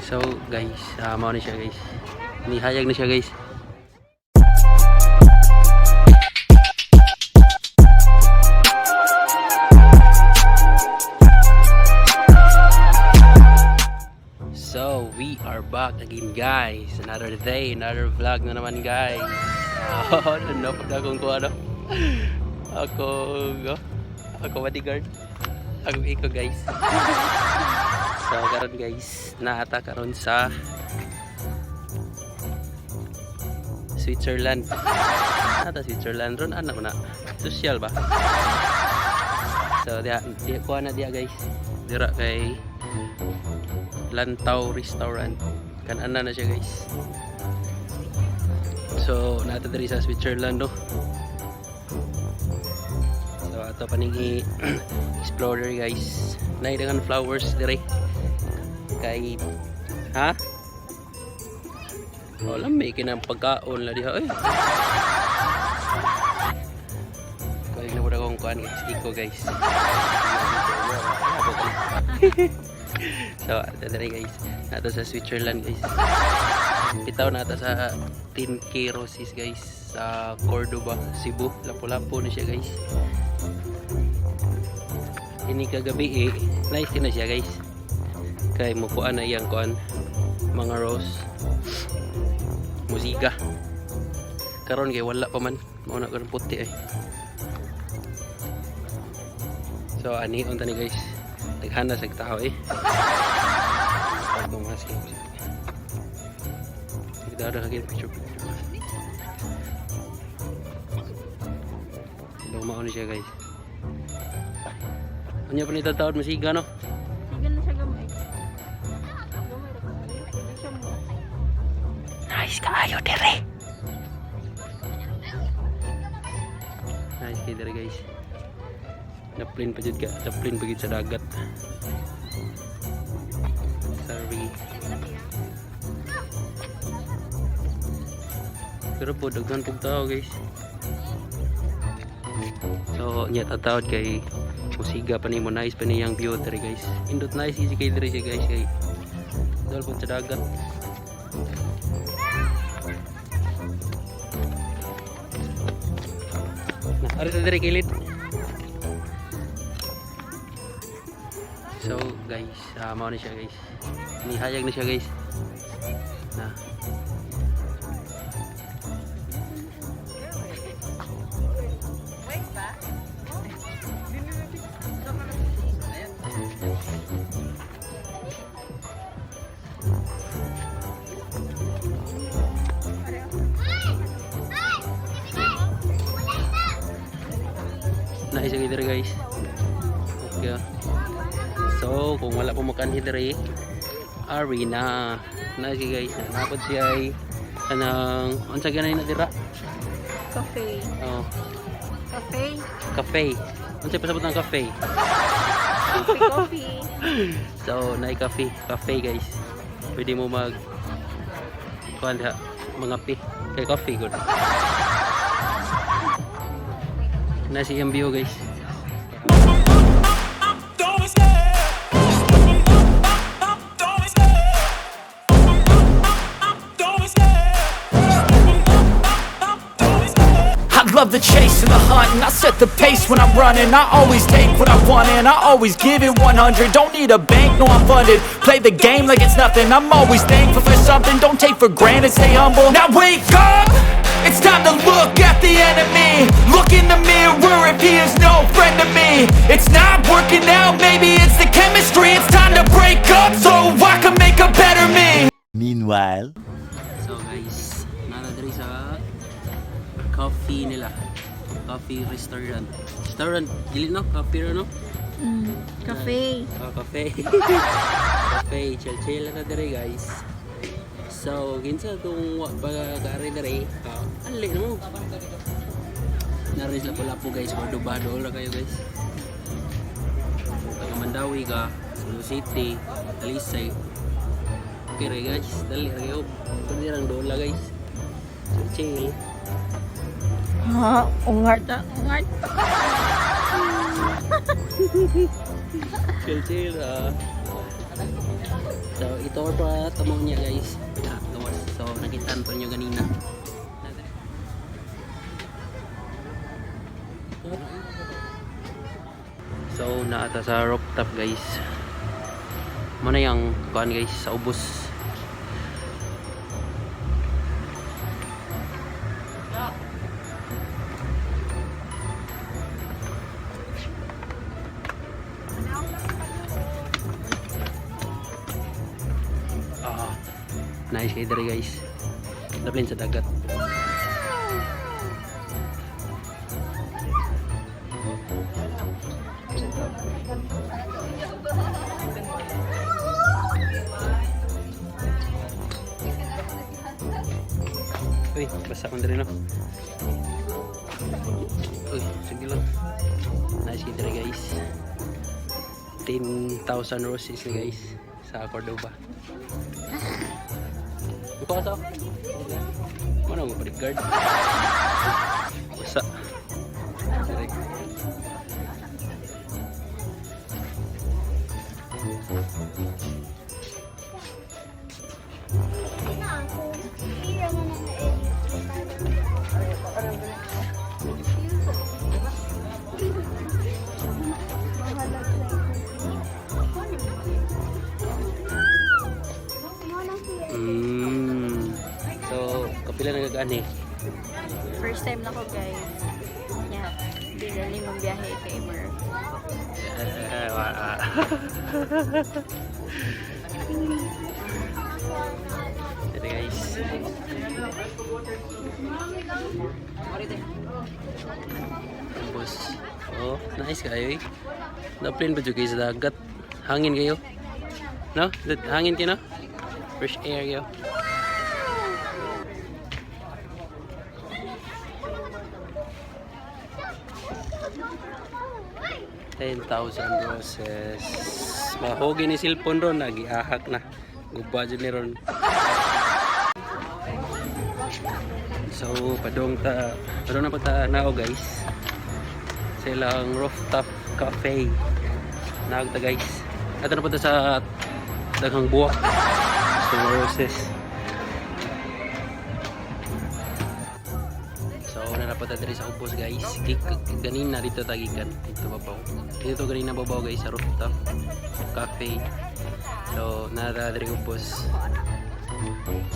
So guys, mao ni siya guys. Nihayag na siya guys. So we are back again guys. Another day, another vlog na naman guys. Ano pa akong kuha no? Ako bodyguard. Ako iko guys. So karon guys, naata karon sa Switzerland. Ata Switzerland ron anak ko na. Social ba? So dia kuha na dia guys. Dira kay Lantau Restaurant. Kan-ana na siya guys. So naata diri sa Switzerland no. So ato paning explorer guys. Nay dengan flowers diri. Kay ha? Wala may kinang pagkaon la diha oy. Kaya na wala kong kuan stiko guys. So, ito na rin guys. Nato sa Switzerland guys. Bitaw na ito sa 10K Roses guys. Sa Cordoba, Cebu. Lapu-lapu na siya guys. Ini kagabi eh. Nice na siya guys. Kaya mukuan na iyang kuan. Mga rose. Musika. Karon kay wala pa man. Mauna ko ng puti eh. So, ani unta ni guys. Naghana sa tao eh. Pagong hasil. Kita ada lagi picture. Lumao ni siya guys. Anya pa nito taon masiga no? Siga na siya gamay. Nice kaayo dire. Nice kayo dire guys. Na-plane pa dyan ka. Na-plane pa dyan sa dagat. Sorry. Pero po, daghan pong tao guys. So, niya tatawad kay musiga pa ni mo. Nice pa niyang view dere guys. Indot nice easy kay dere siya guys. Kay dahil po sa dagat. Nah, ari sa dere kilid. So guys, mao na siya guys. Nihayag na siya guys. Na. Nice guys guys. Okay. So, kung wala po makanhi diri, ari na si guys, napod siya ay kanang unsa ganay na dira? Cafe. Oh, Cafe. cafe. Unsa pasabot ng cafe? Coffee. So, cafe guys. Pwede mo mag kuan diha, mga kay coffee good. Na si MBO guys. Love the chase and the hunt, and I set the pace when I'm running. I always take what I want and I always give it 100. Don't need a bank, no I'm funded. Play the game like it's nothing. I'm always thankful for something. Don't take for granted, stay humble. Now wake up, it's time to look at the enemy. Look in the mirror if he is no friend to me. It's not working out, maybe it's the chemistry. It's time to break up so I can make a better me. Meanwhile, So guys, nanadiri sa coffee nila. Coffee restaurant. Restaurant, dili no? Coffee no? Cafe. Cafe. Cafe, chill na diri guys. So, ginsa itong pagkakari diri, ali na mo. Narin sila pala po guys, Cordoba na kayo guys. Pag Mandawi ka, Cebu City, Talisay. Okay rin guys, dali kayo. Pwede lang doon guys. Chill. Ha, ungat na, ungat. Chill. So ito pa tamo niya guys. Gawas. So nakita nyo ganina. So naata sa rooftop guys. Mana yang kuan guys sa ubos. Nice kayo dere guys. Daplin sa dagat. Uy, basa ko dere no. Uy, sige lang. Nice kayo dere guys. 10,000 roses na guys sa Cordoba. Ikaw sa? Mana mo bodyguard? Basa. Sorry. So, kapila nagagaan eh. First time na ko guys. Yeah. Dinaling mong biyahe kay Mer. Ito guys. Tapos, oh, nice kayo eh. Na-plane ba dyan kayo sa dagat? Hangin kayo? No? Hangin kayo no? Fresh air kayo. $10,000 roses. Mahogi ni cellphone ron, nagiahak na. Guba dyan ni ron. So, padong na pa ta nao guys. Sa ilang rooftop cafe. Naag ta guys. Ato na pa ta sa daghang buwak. So, roses. So, nanapunta dito sa ubos guys. Ganin na dito tagikan. Dito babaw. Dito ganin na babaw guys sa rooftop cafe. So, nara dito ubos.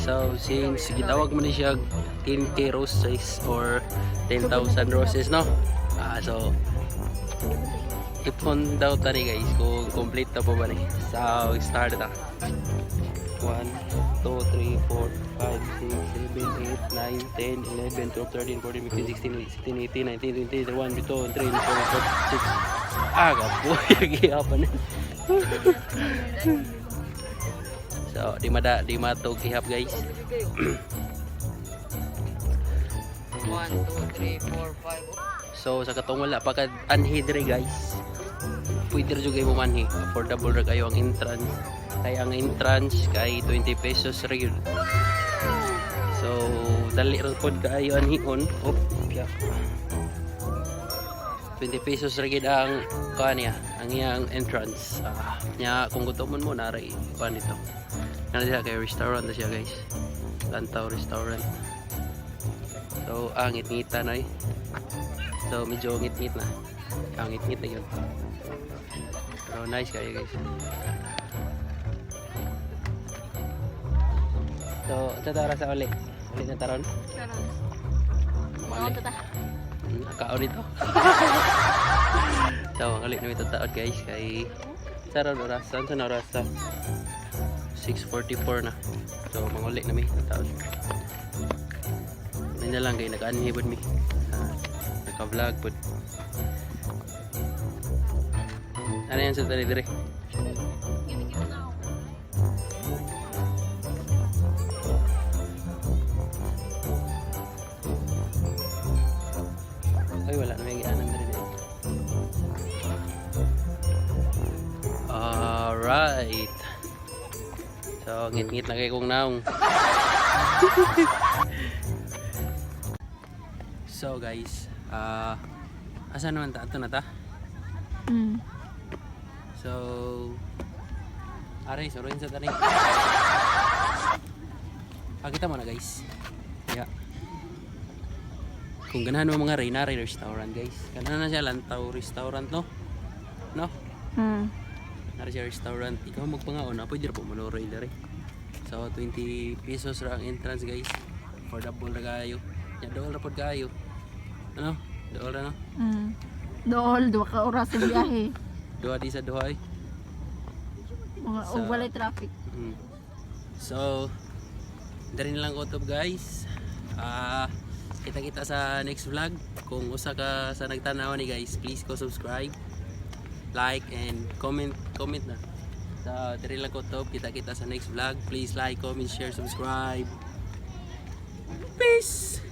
So, since gitawag mo na siya 10k roses or 10,000 roses, no? So, ipon daw tani guys kung complete na po ba ni. So, start na. 1, 2, 3, 4, 5, 6, 7, 8, 9, 10, 11, 12, 13, 14, 15, 16, 17, 18, 19, 20, 21, 22, 23, 24, 25, 26. Aga po, yagihapan na. So, di matog ihap guys. 1, 2, 3, 4, 5. So, sa katong wala pa ka anhidre guys. Pwede rin juga mo manhi. Affordable ra kayo ang entrance. Kaya ang entrance kay 20 pesos rin. So, dali rin po kayo anhion. Oh, yeah. 20 pesos rin ang kanya, ang iyang entrance. Nya kung gusto mo naray pa nito. Ano siya kay restaurant na siya guys. Lantaw restaurant. So, ang ngit-ngitan ay. So, medyo ngit-ngit na. Ang ngit-ngit na yun. So, nice kayo guys. So, tatara sa uli. Ulit na taron. Mga tata. Kao dito. So, ang ulit na ito taon guys. Kay Sarang oras. Saan sa oras? 6:44 na. So, mga ulit na may taon. Hindi na lang kayo. Nag-anhibod mi. Naka-vlog po. Ano yan sa tali-dire? Ay, wala na may gianan na rin eh. Alright. So, ngit-ngit na kayo kong naong. So guys, asa naman ta? Ato na ta? So, Aray, suruin sa taning. Pakita mo na guys. Yeah. Kung ganahan mo mga Reyna restaurant guys. Ganahan na siya Lantaw restaurant no? No? Nara siya restaurant. Ikaw magpangaon na pwede po manuroy dere. So 20 pesos ra ang entrance guys. Affordable na kayo. Ya dool ra pod kayo. Ano? Dool ra no? Dool, 2 ka oras sa biyahe. Duha di sa duha eh. Mga Sa- walay traffic. So, dari na lang kutob guys. Kita-kita sa next vlog. Kung usa ka sa nagtanaw ni guys, please go subscribe, like, and comment na. So, dari lang kutob. Kita-kita sa next vlog. Please like, comment, share, subscribe. Peace!